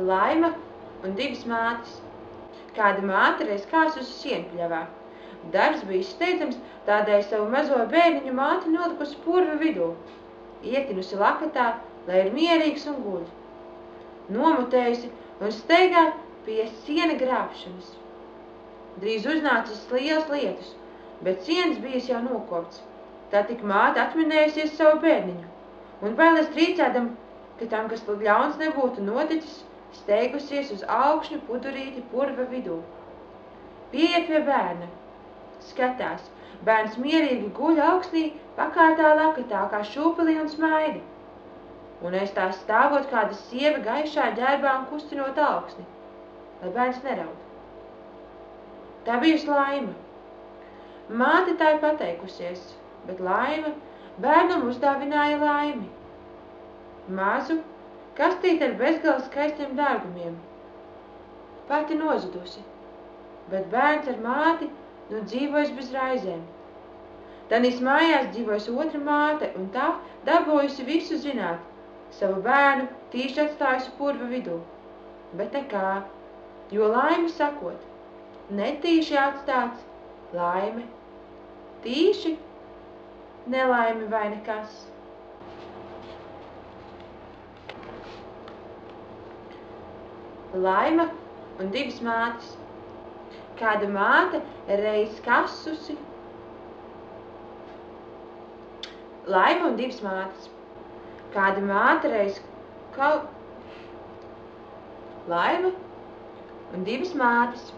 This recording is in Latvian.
Laima un divas mātes. Kāda māte reiz kāsusi sienpļavā. Darbs bija steidzams, tādēļ savu mazo bērniņu māte nolikusi purva vidū, ietinusi lakatā, lai ir mierīgs un guļ. Nomutējusi un steigā pie siena grābšanas. Drīz uznācis liels lietus, bet sienas bijis jau nokopts. Tā tik māte atminējusies savu bērniņu un bailes trīcēdam, ka tam, kas ļauns nebūtu noticis, steigusies uz augšņu pudurīti purva vidū. Pieiet pie bērna. Skatās, bērns mierīgi guļ augstnī, pakārtā lakatā, kā šūpelī un smaida. Un aiz tā stāvot kāda sieva gaišā ģērbā un kustinot augsni, lai bērns neraud. Tā bijusi Laima. Māte tā ir pateikusies, bet Laima bērnam uzdāvināja laimi. Mazu kastīti ar bezgala skaistiem dārgumiem. Pati nozudusi, bet bērns ar māti nu dzīvojis bez raizēm. Tanīs mājās dzīvojas otra māte, un tā dabūjusi visu zināt, savu bērnu tīši atstājusi purva vidū. Bet nekā, jo laime sakot, netīši atstāts laime, tīši nelaime vai nekas. Laima un divas mātes. Kāda māte reiz kasusi. Laima un divas mātes. Kāda māte reiz Laima un divas mātes.